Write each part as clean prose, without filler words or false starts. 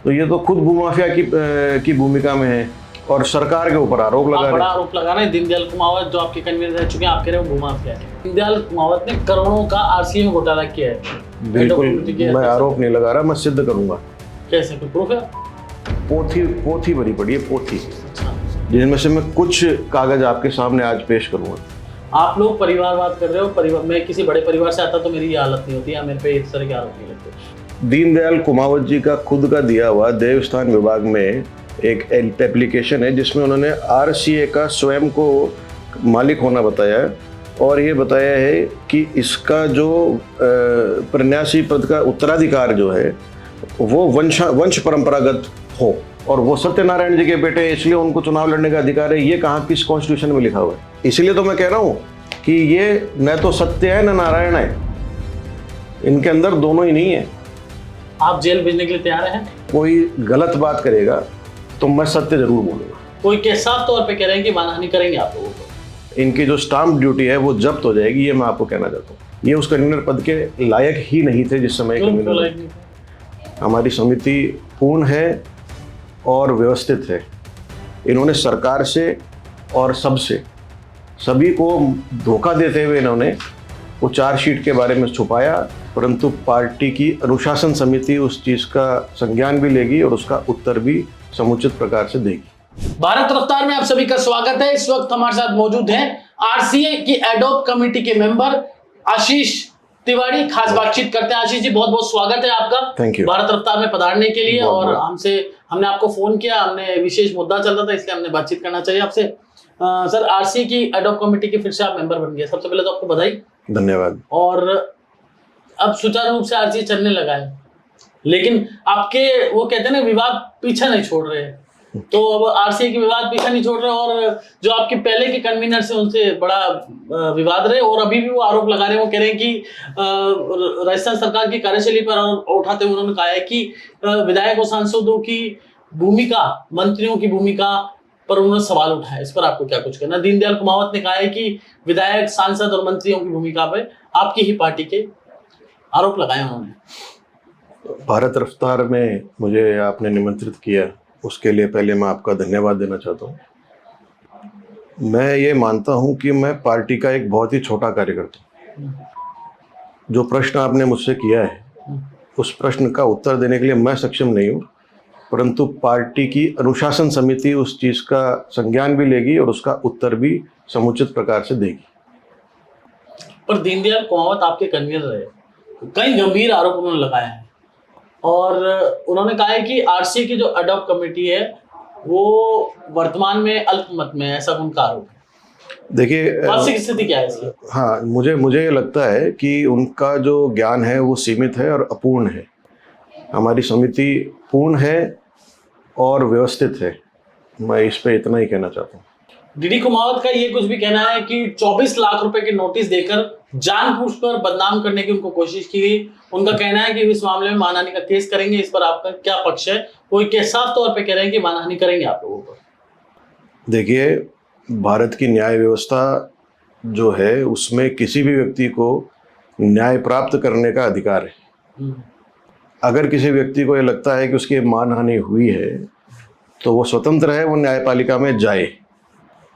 तो ये तो खुद भूमाफिया की भूमिका में है और सरकार के ऊपर आरोप लगा रहे बड़ा हैं। आरोप लगा रहे हैं। दीनदयाल कुमावत जो आपके कन्वीनर रह चुके हैं, आप कह रहे हो भूमाफिया है। दीनदयाल कुमावत ने करोड़ों का आरसीए में घोटाला किया है। बिल्कुल, मैं आरोप नहीं लगा रहा, मैं सिद्ध करूंगा। कैसे, कोई प्रूफ है? पोथी भरी पड़ी है, पोथी, अच्छा, जिनमें से मैं कुछ कागज आपके सामने आज पेश करूंगा। आप लोग परिवारवाद कर रहे हो। परिवार, मैं किसी बड़े परिवार से आता तो मेरी ये हालत नहीं होती, या मेरे पे इस तरह के आरोप नहीं लगते। दीनदयाल कुमावत जी का खुद का दिया हुआ देवस्थान विभाग में एक एप्लीकेशन है जिसमें उन्होंने आरसीए का स्वयं को मालिक होना बताया है और ये बताया है कि इसका जो प्रन्यासी पद का उत्तराधिकार जो है वो वंश परंपरागत हो और वो सत्यनारायण जी के बेटे, इसलिए उनको चुनाव लड़ने का अधिकार है। ये कहाँ किस कॉन्स्टिट्यूशन में लिखा हुआ है? इसलिए तो मैं कह रहा हूँ कि ये न तो सत्य है न नारायण है, इनके अंदर दोनों ही नहीं है। आप जेल भेजने के लिए तैयार हैं? कोई गलत बात करेगा तो मैं सत्य जरूर बोलूंगा। कोई के साफ तौर पे कह रहे हैं कि मानहानि करेंगे आप लोगों को। इनकी जो स्टाम्प ड्यूटी है वो जब्त हो जाएगी, ये मैं आपको कहना चाहता हूँ। ये उस कन्वीनर पद के लायक ही नहीं थे जिस समय कन्वीनर। हमारी समिति पूर्ण है और व्यवस्थित है। इन्होंने सरकार से और सभी को धोखा देते हुए इन्होंने वो चार्जशीट के बारे में छुपाया, परंतु पार्टी की अनुशासन समिति उस चीज का संज्ञान भी लेगी और उसका उत्तर भी समुचित प्रकार से देगी। भारत रफ्तार में आप सभी का स्वागत है। इस वक्त हमारे साथ मौजूद हैं आरसीए की एडॉप कमेटी के मेंबर आशीष तिवारी। खास बातचीत करते हैं। आशीष जी, बहुत बहुत स्वागत है आपका। थैंक यू भारत रफ्तार में पधारने के लिए। और हमने आपको फोन किया, हमने विशेष मुद्दा चल रहा था इसलिए हमने बातचीत करना चाहिए आपसे। सर, आरसीए की एडॉप कमेटी के फिर से आप मेंबर बन गए, सबसे पहले तो आपको बधाई। धन्यवाद। और अब सुचारू रूप से आरसीए चलने लगा है, लेकिन आपके वो कहते हैं ना, विवाद पीछा नहीं छोड़ रहे हैं। तो अब आरसीए के विवाद पीछा नहीं छोड़ रहे और जो आपके पहले के कन्वीनर से उनसे बड़ा विवाद रहे और अभी भी वो आरोप लगा रहे हैं। वो कह रहे हैं कि राजस्थान सरकार की कार्यशैली पर उठाते हुए उन्होंने कहा है कि विधायक और सांसदों की भूमिका, मंत्रियों की भूमिका पर उन्होंने सवाल उठाया। इस पर आपको क्या कुछ कहना? दीनदयाल कुमावत ने कहा है कि विधायक, सांसद और मंत्रियों की भूमिका पर आपकी ही पार्टी के आरोप लगाए उन्होंने। भारत रफ्तार में मुझे आपने निमंत्रित किया, उसके लिए पहले मैं आपका धन्यवाद देना चाहता हूँ। मैं ये मानता हूँ कि मैं पार्टी का एक बहुत ही छोटा कार्यकर्ता हूँ। जो प्रश्न आपने मुझसे किया है उस प्रश्न का उत्तर देने के लिए मैं सक्षम नहीं हूँ, परंतु पार्टी की अनुशासन समिति उस चीज़ का संज्ञान भी लेगी और उसका उत्तर भी समुचित प्रकार से देगी। पर दीनदयाल कुमावत आपके कन्वीनर रहे, कई गंभीर आरोप उन्होंने लगाए हैं और उन्होंने कहा है कि आरसीए की जो एडॉप कमेटी है वो वर्तमान में अल्पमत में है, ऐसा उनका आरोप है। देखिए, वास्तविक स्थिति क्या है इसकी? हाँ, मुझे ये लगता है कि उनका जो ज्ञान है वो सीमित है और अपूर्ण है। हमारी समिति पूर्ण है और व्यवस्थित है। मैं इस पे इतना ही कहना चाहता हूँ। डीडी कुमावत का ये कुछ भी कहना है कि 24 लाख रुपए के नोटिस देकर जानबूझकर बदनाम करने की उनको कोशिश की गई। उनका कहना है कि इस मामले में मानहानि का केस करेंगे। इस पर आपका क्या पक्ष है? कोई के साफ तौर पे कह रहे हैं कि मानहानि करेंगे आप लोगों पर। देखिए, भारत की न्याय व्यवस्था जो है उसमें किसी भी व्यक्ति को न्याय प्राप्त करने का अधिकार है। अगर किसी व्यक्ति को ये लगता है कि उसकी मानहानि हुई है तो वो स्वतंत्र है, वो न्यायपालिका में जाए।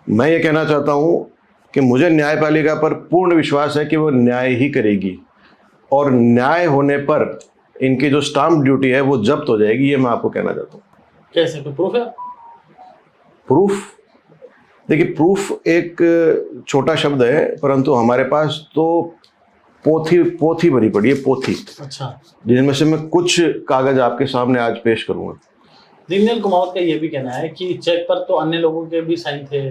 मैं ये कहना चाहता हूँ कि मुझे न्यायपालिका पर पूर्ण विश्वास है कि वो न्याय ही करेगी और न्याय होने पर इनकी जो स्टाम्प ड्यूटी है वो जब्त हो जाएगी, ये मैं आपको कहना चाहता हूँ। कैसे, कोई प्रूफ है? प्रूफ? देखिए, प्रूफ एक छोटा शब्द है, परंतु हमारे पास तो पोथी भरी पड़ी है, पोथी। अच्छा, जिनमें से मैं कुछ कागज आपके सामने आज पेश करूंगा। दीनदयाल कुमावत का ये भी कहना है कि चेक पर तो अन्य लोगों के भी साइन थे,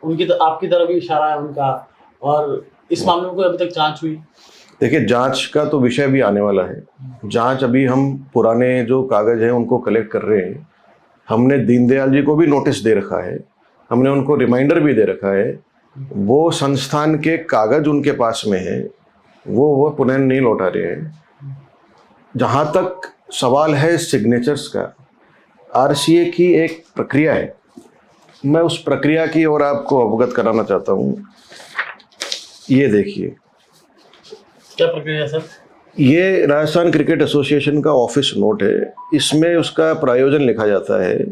उनकी तो आपकी तरफ भी इशारा है उनका, और इस मामले में कोई अभी तक जांच हुई? देखिए, जांच का तो विषय भी आने वाला है। जांच अभी हम पुराने जो कागज हैं उनको कलेक्ट कर रहे हैं। हमने दीनदयाल जी को भी नोटिस दे रखा है, हमने उनको रिमाइंडर भी दे रखा है। वो संस्थान के कागज उनके पास में है, वो पुनः नहीं लौटा रहे हैं। जहाँ तक सवाल है सिग्नेचर्स का, आरसीए की एक प्रक्रिया है, मैं उस प्रक्रिया की ओर आपको अवगत कराना चाहता हूँ। ये देखिए। क्या प्रक्रिया है सर? ये राजस्थान क्रिकेट एसोसिएशन का ऑफिस नोट है। इसमें उसका प्रायोजन लिखा जाता है।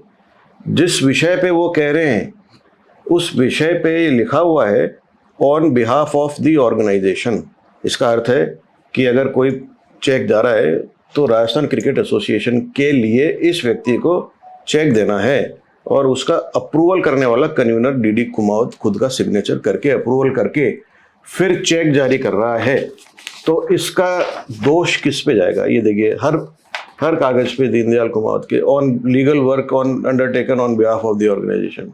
जिस विषय पे वो कह रहे हैं उस विषय पे लिखा हुआ है on behalf of the organisation. इसका अर्थ है कि अगर कोई चेक जा रहा है तो राजस्थान क्रिकेट एसोसिएशन के लिए इस व्यक्ति को चेक देना है और उसका अप्रूवल करने वाला कन्वीनर डीडी कुमावत खुद का सिग्नेचर करके अप्रूवल करके फिर चेक जारी कर रहा है। तो इसका दोष किस पे जाएगा? ये देखिए, हर कागज पे दीनदयाल कुमावत के on legal work on undertaken on behalf of the organisation,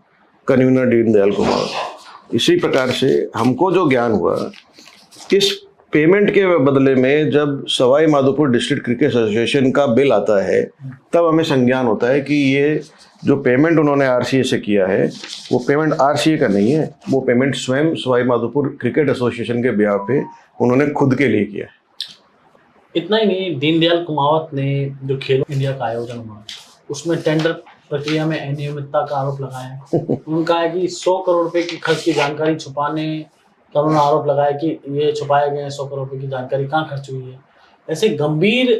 convener Deendayal Kumawat. इसी प्रकार से हमको जो ज्ञान हुआ, इस पेमेंट के बदले में जब Sawai Madhopur district cricket association का बिल आता है तब हमें संज्ञान होता है कि ये जो पेमेंट उन्होंने आरसीए से किया है वो पेमेंट आरसीए का नहीं है, वो पेमेंट स्वयं सवाई माधोपुर क्रिकेट एसोसिएशन के बिहाफ पे उन्होंने खुद के लिए किया है। इतना ही नहीं, दीनदयाल कुमावत ने जो खेलो इंडिया का आयोजन हुआ उसमें टेंडर प्रक्रिया में अनियमितता का आरोप लगाया है। उन्होंने कहा है कि 100 करोड़ रुपए की खर्च की जानकारी छुपाने का उन्होंने आरोप लगाया कि ये छुपाए गए 100 करोड़ रुपए की जानकारी कहाँ खर्च हुई है। ऐसे गंभीर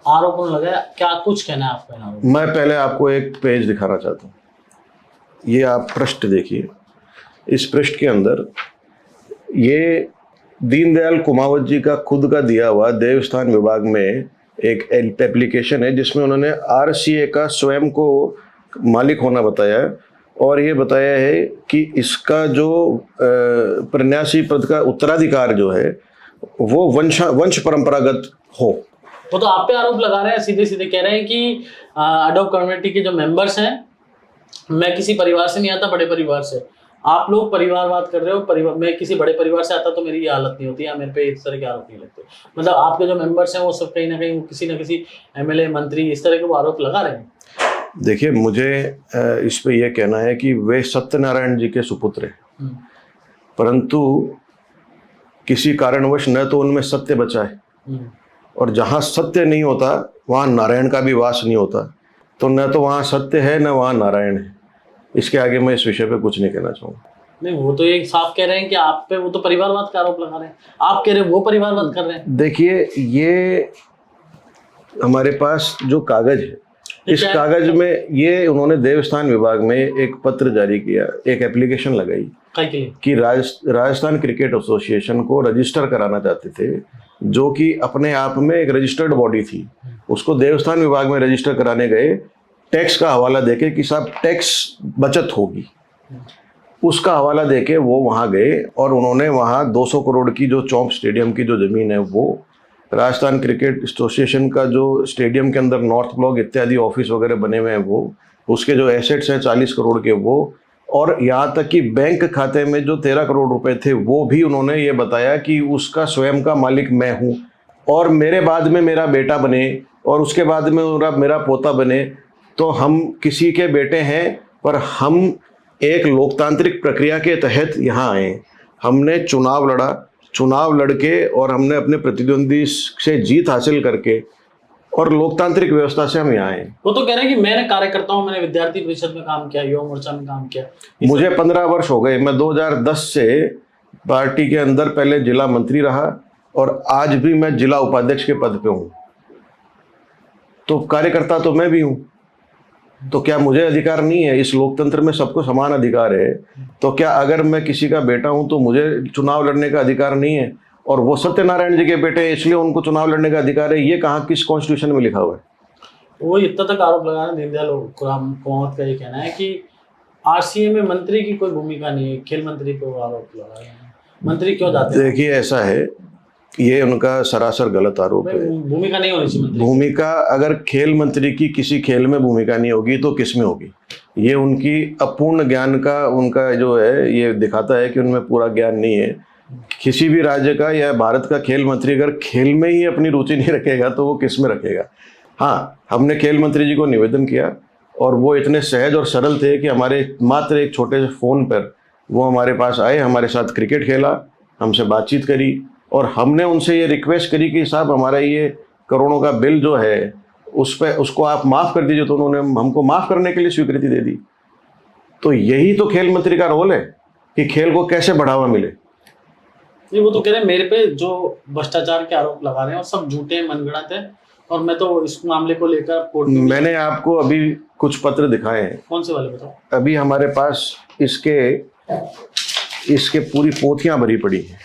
आरोप उन्होंने लगाया। क्या कुछ कहना है आपका? मैं पहले आपको एक पेज दिखाना चाहता हूँ। ये आप पृष्ठ देखिए। इस पृष्ठ के अंदर ये दीनदयाल कुमावत जी का खुद का दिया हुआ देवस्थान विभाग में एक एप्लीकेशन है जिसमें उन्होंने आरसीए का स्वयं को मालिक होना बताया है और ये बताया है कि इसका जो प्रन्यासी पद का उत्तराधिकार जो है वो वंश परंपरागत हो। वो तो आप पे आरोप लगा रहे हैं, सीधे सीधे कह रहे हैं कि अडॉप कम्युनिटी के जो मेंबर्स हैं, मैं किसी परिवार से नहीं आता, बड़े परिवार से। आप लोग परिवारवाद कर रहे हो। परिवार, मैं किसी बड़े परिवार से आता तो मेरी ये हालत नहीं होती या मेरे पे इस तरह के आरोप नहीं लगते। मतलब आपके जो मेंबर्स हैं वो सब कहीं ना कहीं किसी न किसी एमएलए मंत्री इस तरह के वो आरोप लगा रहे हैं। देखिए, मुझे इस पे ये कहना है कि वे सत्यनारायण जी के सुपुत्र हैं, परंतु किसी कारणवश न तो उनमें सत्य बचा है और जहाँ सत्य नहीं होता वहाँ नारायण का भी वास नहीं होता। तो न तो वहाँ सत्य है न वहाँ नारायण है। इसके आगे मैं इस विषय पे कुछ नहीं कहना चाहूँगा। नहीं, वो तो एक साफ कह रहे हैं कि आप पे वो तो परिवारवाद का आरोप लगा रहे हैं। आप कह रहे हैं वो परिवारवाद कर रहे हैं। देखिए, ये हमारे पास जो कागज है, इस कागज में ये उन्होंने देवस्थान विभाग में एक पत्र जारी किया, एक एप्लीकेशन लगाई कि राजस्थान क्रिकेट एसोसिएशन को रजिस्टर कराना चाहते थे, जो कि अपने आप में एक रजिस्टर्ड बॉडी थी। उसको देवस्थान विभाग में रजिस्टर कराने गए, टैक्स का हवाला देके कि साहब टैक्स बचत होगी, उसका हवाला देके वो वहाँ गए और उन्होंने वहाँ 200 करोड़ की जो चौंप स्टेडियम की जो ज़मीन है, वो राजस्थान क्रिकेट एसोसिएशन का जो स्टेडियम के अंदर नॉर्थ ब्लॉक इत्यादि ऑफिस वगैरह बने हुए हैं, वो उसके जो एसेट्स हैं 40 करोड़ के, वो और यहाँ तक कि बैंक खाते में जो 13 करोड़ रुपए थे वो भी उन्होंने ये बताया कि उसका स्वयं का मालिक मैं हूँ और मेरे बाद में मेरा बेटा बने और उसके बाद में मेरा पोता बने तो हम किसी के बेटे हैं, पर हम एक लोकतांत्रिक प्रक्रिया के तहत यहाँ आए। हमने चुनाव लड़ा, चुनाव लड़के और हमने अपने प्रतिद्वंदी से जीत हासिल करके और लोकतांत्रिक व्यवस्था से हम यहाँ आए। वो तो कह रहे हैं कि मैंने कार्यकर्ता हूँ, मैंने विद्यार्थी परिषद में काम किया, युवा मोर्चा में काम किया। मुझे 15 वर्ष हो गए। मैं 2010 से पार्टी के अंदर पहले जिला मंत्री रहा और आज भी मैं जिला उपाध्यक्ष के पद पे हूँ। तो कार्यकर्ता तो मैं भी हूँ। तो क्या मुझे अधिकार नहीं है? इस लोकतंत्र में सबको समान अधिकार है। तो क्या अगर मैं किसी का बेटा हूं तो मुझे चुनाव लड़ने का अधिकार नहीं है? और वो सत्यनारायण जी के बेटे इसलिए उनको चुनाव लड़ने का अधिकार है? ये कहाँ किस कॉन्स्टिट्यूशन में लिखा हुआ है? वो इतना तक आरोप लगा रहे हैं। दीनदयाल कुमावत का ये कहना है कि आरसीए में मंत्री की कोई भूमिका नहीं है, खेल मंत्री पे वो आरोप लगा रहे हैं। मंत्री क्यों जाते हैं? देखिए, ऐसा है, ये उनका सरासर गलत आरोप है। भूमिका नहीं होनी चाहिए। भूमिका अगर खेल मंत्री की किसी खेल में भूमिका नहीं होगी तो किस में होगी? ये उनकी अपूर्ण ज्ञान का उनका जो है ये दिखाता है कि उनमें पूरा ज्ञान नहीं है। किसी भी राज्य का या भारत का खेल मंत्री अगर खेल में ही अपनी रुचि नहीं रखेगा तो वो किस में रखेगा? हाँ, हमने खेल मंत्री जी को निवेदन किया और वो इतने सहज और सरल थे कि हमारे मात्र एक छोटे से फ़ोन पर वो हमारे पास आए, हमारे साथ क्रिकेट खेला, हमसे बातचीत करी और हमने उनसे ये रिक्वेस्ट करी कि साहब हमारा ये करोड़ों का बिल जो है उसको आप माफ़ कर दीजिए। तो उन्होंने हमको माफ़ करने के लिए स्वीकृति दे दी। तो यही तो खेल मंत्री का रोल है कि खेल को कैसे बढ़ावा मिले। ये वो तो कह रहे हैं मेरे पे जो भ्रष्टाचार के आरोप लगा रहे हैं और सब झूठे मनगढ़ंत है, और मैं तो इस मामले को लेकर कोर्ट में मैंने आपको अभी कुछ पत्र दिखाए हैं। कौन से वाले बताओ? अभी हमारे पास इसके पूरी पोथियां भरी पड़ी हैं।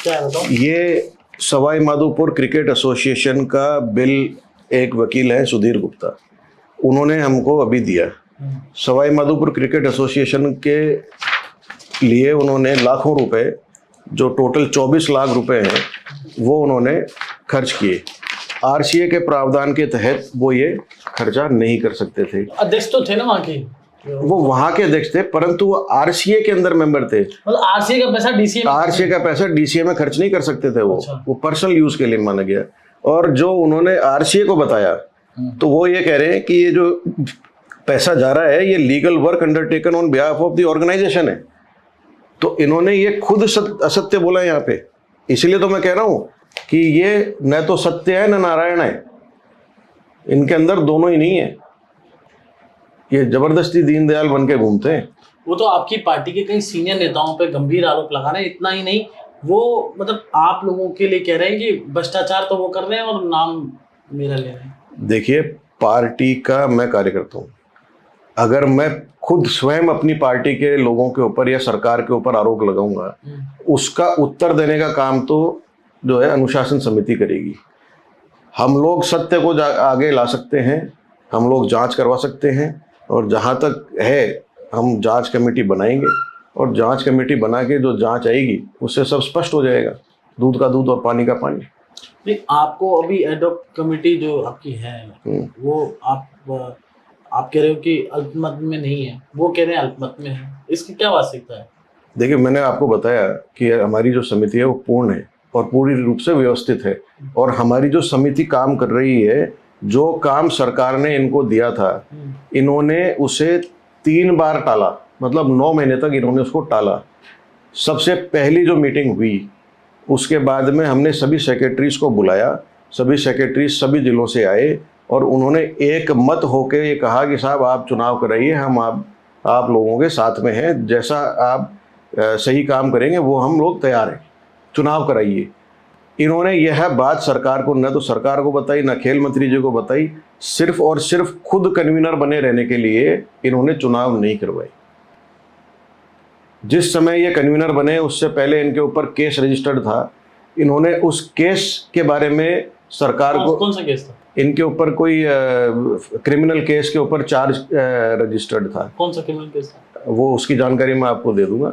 क्या है बताओ? ये सवाई माधोपुर क्रिकेट एसोसिएशन का बिल, एक वकील है सुधीर गुप्ता, उन्होंने हमको अभी दिया। सवाई माधोपुर क्रिकेट एसोसिएशन के लिए उन्होंने लाखों रुपए, जो टोटल 24 लाख रुपए हैं, वो उन्होंने खर्च किए। आरसीए के प्रावधान के तहत वो ये खर्चा नहीं कर सकते थे। अध्यक्ष तो थे ना वहाँ के, वो वहां के अध्यक्ष थे, परंतु वो आरसीए के अंदर मेंबर थे। मतलब आरसीए का पैसा डीसीए में, आरसीए का पैसा डीसीए में खर्च नहीं कर सकते थे। अच्छा। वो पर्सनल यूज के लिए माना गया। और जो उन्होंने आरसीए को बताया, तो वो ये कह रहे हैं कि ये जो पैसा जा रहा है, ये legal work undertaken on behalf of the organisation है। तो इन्होंने ये खुद असत्य बोला है यहाँ पे। इसलिए तो मैं कह रहा हूं कि ये न तो सत्य है न नारायण है, इनके अंदर दोनों ही नहीं है। ये जबरदस्ती दीनदयाल बन के घूमते हैं। वो तो आपकी पार्टी के कई सीनियर नेताओं पे गंभीर आरोप लगा रहे हैं। इतना ही नहीं, वो मतलब आप लोगों के लिए कह रहे हैं कि भ्रष्टाचार तो वो कर रहे हैं और नाम मेरा ले रहे हैं। देखिए, पार्टी का मैं कार्यकर्ता हूँ। अगर मैं खुद स्वयं अपनी पार्टी के लोगों के ऊपर या सरकार के ऊपर आरोप लगाऊंगा, उसका उत्तर देने का काम तो जो है अनुशासन समिति करेगी। हम लोग सत्य को आगे ला सकते हैं, हम लोग जांच करवा सकते हैं, और जहां तक है हम जांच कमेटी बनाएंगे, और जांच कमेटी बना के जो जांच आएगी उससे सब स्पष्ट हो जाएगा, दूध का दूध और पानी का पानी। नहीं, आपको अभी एडॉक कमेटी जो आपकी है वो आप कह रहे हो कि अल्पमत में नहीं है, वो कह रहे हैं अल्पमत में है, इसकी क्या वास्तविकता है? देखिए, मैंने आपको बताया कि हमारी जो समिति है वो पूर्ण है और पूरी रूप से व्यवस्थित है, और हमारी जो समिति काम कर रही है, जो काम सरकार ने इनको दिया था, इन्होंने उसे 3 बार टाला। मतलब 9 महीने तक इन्होंने उसको टाला। सबसे पहली जो मीटिंग हुई, उसके बाद में हमने सभी सेक्रेटरीज को बुलाया, सभी सेक्रेटरीज सभी जिलों से आए, और उन्होंने एक मत होकर ये कहा कि साहब आप चुनाव कराइए, हम आप लोगों के साथ में हैं, जैसा आप सही काम करेंगे वो हम लोग तैयार हैं, चुनाव कराइए। इन्होंने यह बात सरकार को, न तो सरकार को बताई, न खेल मंत्री जी को बताई, सिर्फ और सिर्फ खुद कन्वीनर बने रहने के लिए इन्होंने चुनाव नहीं करवाई। जिस समय ये कन्वीनर बने उससे पहले इनके ऊपर केस रजिस्टर्ड था। इन्होंने उस केस के बारे में सरकार को, कौन सा केस था? इनके ऊपर कोई क्रिमिनल केस के ऊपर चार्ज रजिस्टर्ड था। कौन सा क्रिमिनल केस था? वो उसकी जानकारी मैं आपको दे दूंगा।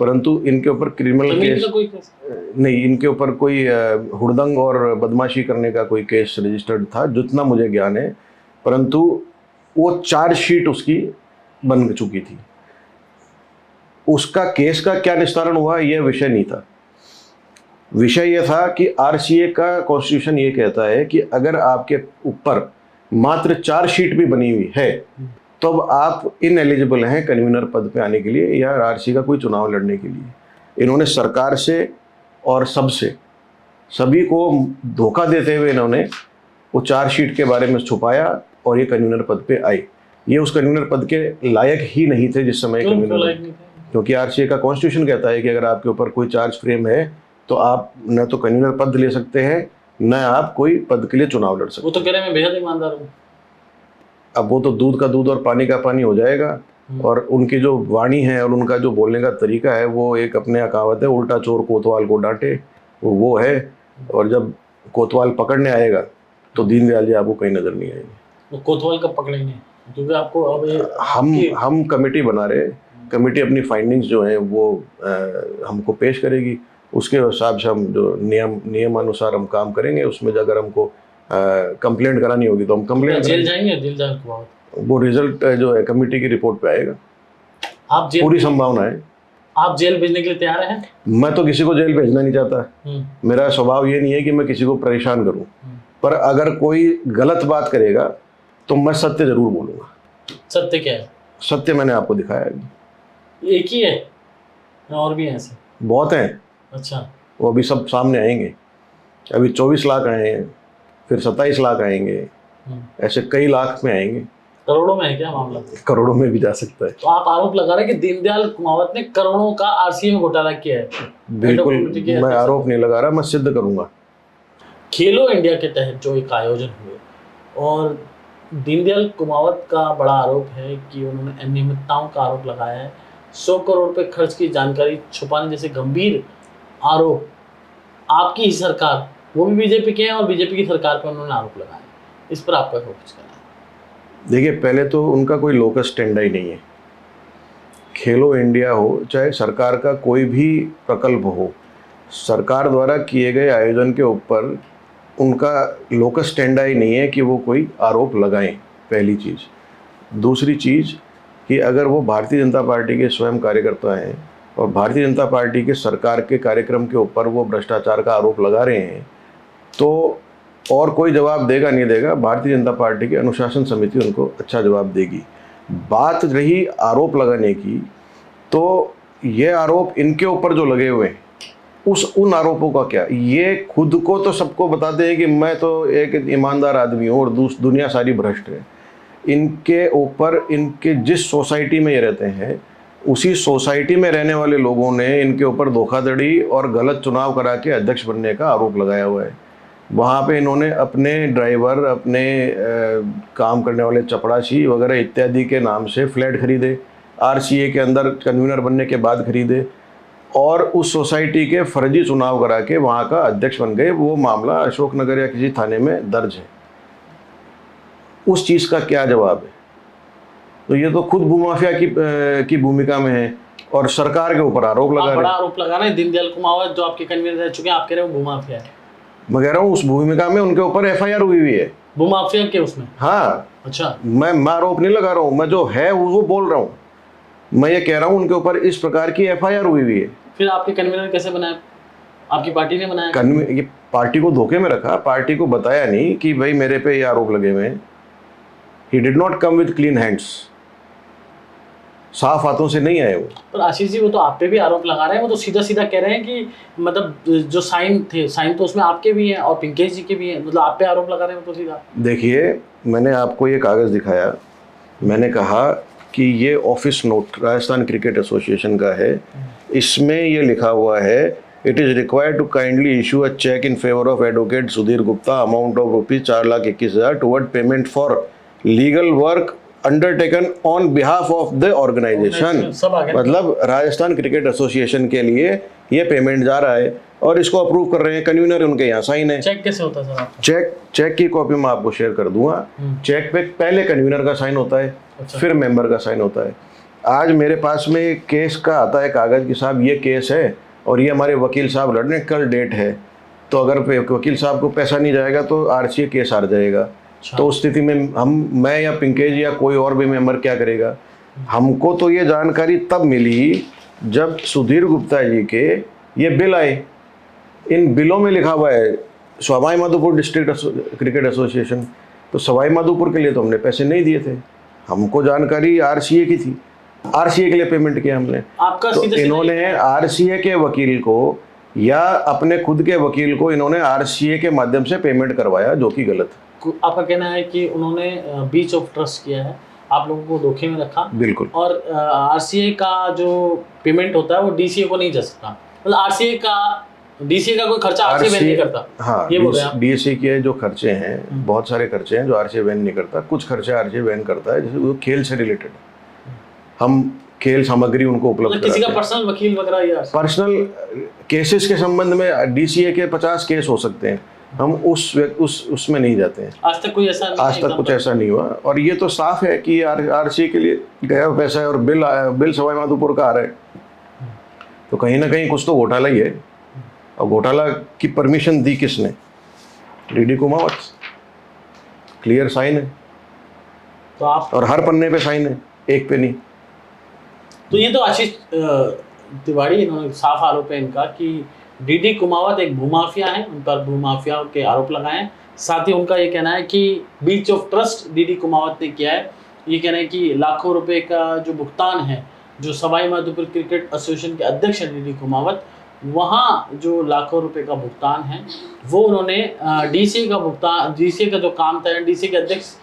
परंतु इनके ऊपर क्रिमिनल केस नहीं, इनके ऊपर कोई हुड़दंग और बदमाशी करने का कोई केस रजिस्टर्ड था, जितना मुझे ज्ञान है। परंतु वो चार्जशीट उसकी बन चुकी थी। उसका केस का क्या निस्तारण हुआ यह विषय नहीं था। विषय यह था कि आरसीए का कॉन्स्टिट्यूशन ये कहता है कि अगर आपके ऊपर मात्र चार्जशीट भी बनी हुई है तो अब आप इनएलिजिबल हैं कन्वीनर पद पे आने के लिए या आरसीए का कोई चुनाव लड़ने के लिए। इन्होंने सरकार से और सभी को धोखा देते हुए इन्होंने वो चार्जशीट के बारे में छुपाया और ये कन्वीनर पद पे आए। ये उस कन्वीनर पद के लायक ही नहीं थे जिस समय कन्वीनर, क्योंकि आरसीए का कॉन्स्टिट्यूशन कहता है कि अगर आपके ऊपर कोई चार्ज फ्रेम है तो आप न तो कन्वीनर पद ले सकते हैं, न आप कोई पद के लिए चुनाव लड़ सकते। वो तो कह रहे हैं मैं बेहद ईमानदार हूँ। अब वो तो दूध का दूध और पानी का पानी हो जाएगा। और उनकी जो वाणी है और उनका जो बोलने का तरीका है वो एक अपने कहावत है, उल्टा चोर कोतवाल को डांटे, वो है। और जब कोतवाल पकड़ने आएगा तो दीनदयाल जी आपको कहीं नजर नहीं आएंगे। तो कोतवाल कब पकड़ेंगे? क्योंकि आपको अब हम कमेटी बना रहे हैं। कमेटी अपनी फाइंडिंग्स जो हैं वो हमको पेश करेगी, उसके हिसाब से हम जो नियमानुसार हम काम करेंगे। उसमें अगर हमको कंप्लेंट करानी होगी तो हम कंप्लेंट जेल जाएंगे। जेल जाने के बाद वो रिजल्ट जो है कमेटी की रिपोर्ट पे आएगा। आप जेल, पूरी संभावना है। आप जेल भेजने के लिए तैयार हैं? मैं तो किसी को जेल भेजना नहीं चाहता। मेरा स्वभाव ये नहीं है कि मैं किसी को परेशान करूं, पर अगर कोई गलत बात करेगा तो मैं सत्य जरूर बोलूंगा। सत्य क्या है? सत्य मैंने आपको दिखाया है। एक ही है और भी हैं ऐसे? बहुत हैं। अच्छा, वो अभी सब सामने आएंगे। अभी 24 लाख आए हैं, फिर 27 लाख आएंगे, ऐसे कई लाख में आएंगे। करोड़ों में है क्या मामला? करोड़ों में भी जा सकता है। तो आप आरोप लगा रहे हैं कि दीनदयाल कुमावत ने करोड़ों का आरसीए में घोटाला किया है। बिल्कुल, मैं आरोप नहीं लगा रहा, मैं सिद्ध करूंगा। खेलो इंडिया के तहत जो एक आयोजन हुए और दीनदयाल कुमावत का बड़ा आरोप है कि उन्होंने अनियमितताओं का आरोप लगाया है, 100 करोड़ रुपए खर्च की जानकारी छुपाने जैसे गंभीर आरोप आपकी ही सरकार, वो भी बीजेपी के हैं, और बीजेपी की सरकार पर उन्होंने आरोप लगाए। इस पर आपका फोकस करना है। देखिए, पहले तो उनका कोई लोकस टेंडा ही नहीं है। खेलो इंडिया हो, चाहे सरकार का कोई भी प्रकल्प हो, सरकार द्वारा किए गए आयोजन के ऊपर उनका लोकस टेंडा ही नहीं है कि वो कोई आरोप लगाएं, पहली चीज़। दूसरी चीज़ कि अगर वो भारतीय जनता पार्टी के स्वयं कार्यकर्ता हैं और भारतीय जनता पार्टी के सरकार के कार्यक्रम के ऊपर वो भ्रष्टाचार का आरोप लगा रहे हैं, तो और कोई जवाब देगा नहीं देगा, भारतीय जनता पार्टी की अनुशासन समिति उनको अच्छा जवाब देगी। बात रही आरोप लगाने की, तो ये आरोप इनके ऊपर जो लगे हुए हैं, उन आरोपों का क्या? ये खुद को तो सबको बताते हैं कि मैं तो एक ईमानदार आदमी हूँ और दुनिया सारी भ्रष्ट है। इनके ऊपर, इनके जिस सोसाइटी में ये रहते हैं, उसी सोसाइटी में रहने वाले लोगों ने इनके ऊपर धोखाधड़ी और गलत चुनाव करा के अध्यक्ष बनने का आरोप लगाया हुआ है। वहाँ पे इन्होंने अपने ड्राइवर, अपने काम करने वाले चपड़ासी वगैरह इत्यादि के नाम से फ्लैट खरीदे, आरसीए के अंदर कन्वीनर बनने के बाद खरीदे, और उस सोसाइटी के फर्जी चुनाव करा के वहाँ का अध्यक्ष बन गए। वो मामला अशोकनगर या किसी थाने में दर्ज है। उस चीज़ का क्या जवाब है? तो ये तो खुद भूमाफिया की भूमिका में है और सरकार के ऊपर आरोप लगा रहे हैं। बड़ा आरोप लगा रहे हैं दीनदयाल कुमावत जो आपके कन्वीनर रह चुके हैं, आप कह रहे हो भूमाफिया है। मैं कह रहा हूँ उस भूमिका में उनके ऊपर एफआईआर हुई हुई है। भूमाफिया के उसमें? हाँ। अच्छा, मैं आरोप नहीं लगा रहा हूँ, मैं जो है वो बोल रहा हूँ। मैं ये कह रहा हूँ उनके ऊपर इस प्रकार की एफआईआर हुई हुई है। फिर आपके कन्वीनर कैसे बनाया? आपकी पार्टी ने बनाया? ये पार्टी को धोखे में रखा, पार्टी को बताया नहीं कि भाई मेरे पे ये आरोप लगे हुए हैं। He did not come with clean hands, साफ हाथों से नहीं आए वो। पर आशीष जी, वो तो आप पे भी आरोप लगा रहे हैं। वो तो सीधा सीधा कह रहे हैं कि मतलब जो साइन थे, साइन तो उसमें आपके भी हैं और पिंकेश जी के भी हैं, मतलब आप पे आरोप लगा रहे हैं वो तो सीधा। देखिए, मैंने आपको ये कागज़ दिखाया, मैंने कहा कि ये office note Rajasthan cricket association का है। इसमें ये लिखा हुआ है, it is required to kindly issue a cheque in favour of advocate Sudhir Gupta amount of ₹4,21,000 toward payment for legal work undertaken on behalf of the organisation. मतलब राजस्थान क्रिकेट एसोसिएशन के लिए ये पेमेंट जा रहा है और इसको अप्रूव कर रहे हैं। कन्वीनर उनके यहाँ साइन है। चेक कैसे होता है सर आपका? चेक की कॉपी मैं आपको शेयर कर दूंगा। चेक पे पहले कन्वीनर का साइन होता है, फिर मेंबर का साइन होता है। आज मेरे पास में एक केस का आता है कागज़ कि साहब ये केस है और ये हमारे वकील साहब लड़ रहे हैं, कल डेट है, तो अगर वकील साहब को पैसा नहीं जाएगा तो आरसीए केस हार जाएगा। तो उस स्थिति में मैं या पिंकेज या कोई और भी मेंबर क्या करेगा? हमको तो ये जानकारी तब मिली जब सुधीर गुप्ता जी के ये बिल आए। इन बिलों में लिखा हुआ है Sawai Madhopur district cricket association, तो सवाई माधोपुर के लिए तो हमने पैसे नहीं दिए थे, हमको जानकारी आरसीए की थी, आरसीए के लिए पेमेंट किया हमने। आपका तो इन्होंने आरसीए के वकील को या अपने खुद के वकील को इन्होंने आरसीए के माध्यम से पेमेंट करवाया, जो कि गलत। आपका कहना है कि उन्होंने बीच ऑफ ट्रस्ट किया है, आप लोगों को धोखे में रखा। बिल्कुल। और आरसीए का जो पेमेंट होता है वो डीसीए को नहीं जा सकता, मतलब आरसीए का डीसीए का कोई खर्चा आरसीए वहन नहीं करता। हाँ, ये बोल रहे हैं आप? डीसीए के जो खर्चे हैं, बहुत सारे खर्चे हैं जो आरसीए वहन नहीं करता, कुछ खर्चे आरसीए वहन करता है, जैसे वो खेल से रिलेटेड हम खेल सामग्री उनको उपलब्ध कराते हैं। किसी का पर्सनल वकील वगैरह या पर्सनल केसेस के संबंध में डीसीए के 50 केस हो सकते हैं, हम उसमें नहीं जाते हैं। आज तक कोई ऐसा नहीं, आज तक कुछ ऐसा नहीं हुआ। और ये तो साफ है कि आरसीए के लिए गया पैसा है और बिल सवाई माधोपुर का आ रहा है, तो कहीं ना कहीं कुछ तो घोटाला ही है। और घोटाला की परमिशन दी किसने? डीडी कुमावत। क्लियर साइन है, तो आप, और हर पन्ने पे साइन है, एक पे नहीं। तो ये तो आशीष तिवारी, इन्होंने साफ आरोप है इनका कि डीडी कुमावत एक भूमाफिया है, उन पर भूमाफिया के आरोप लगाए हैं। साथ ही उनका ये कहना है कि बीच ऑफ ट्रस्ट डीडी कुमावत ने किया है। ये कहना है कि लाखों रुपए का जो भुगतान है, जो सवाई माधोपुर क्रिकेट एसोसिएशन के अध्यक्ष हैं डीडी कुमावत, वहाँ जो लाखों रुपए का भुगतान है वो उन्होंने डीसीए का भुगतान, डीसीए का जो काम था, डीसीए के अध्यक्ष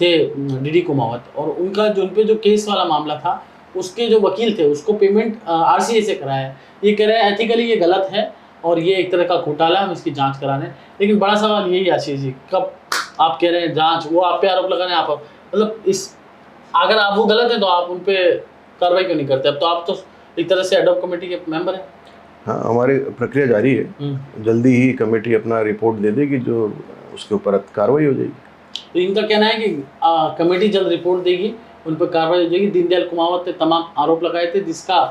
थे डीडी कुमावत, और उनका जो उन पे जो केस वाला मामला था उसके जो वकील थे उसको पेमेंट आरसीए से कराया है। ये कह रहे हैं एथिकली ये गलत है और ये एक तरह का घोटाला है, हम इसकी जांच करा रहे हैं। लेकिन बड़ा सवाल यही आशीष जी, कब आप कह रहे हैं जांच, वो आप पे आरोप लगा रहे हैं, आप मतलब इस अगर आप वो गलत है तो आप उन पे कार्रवाई क्यों नहीं करते? अब तो आप तो एक तरह से एडॉप कमेटी के मेंबर हैं। हाँ, हमारी प्रक्रिया जारी है, जल्दी ही कमेटी अपना रिपोर्ट दे देगी जो उसके ऊपर कार्रवाई हो जाएगी। तो इनका कहना है कि कमेटी जल्द रिपोर्ट देगी, उन पर कार्रवाई हो जाएगी। दीनदयाल कुमावत ने तमाम आरोप लगाए थे, जिसका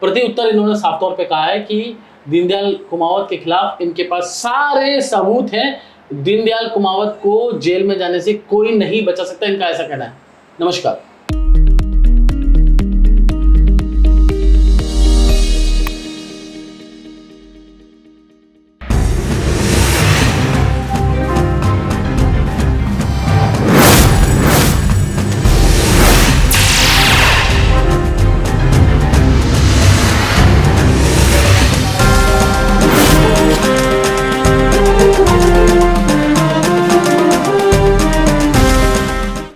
प्रति उत्तर इन्होंने साफ तौर पे कहा है कि दीनदयाल कुमावत के खिलाफ इनके पास सारे सबूत हैं, दीनदयाल कुमावत को जेल में जाने से कोई नहीं बचा सकता, इनका ऐसा कहना है। नमस्कार।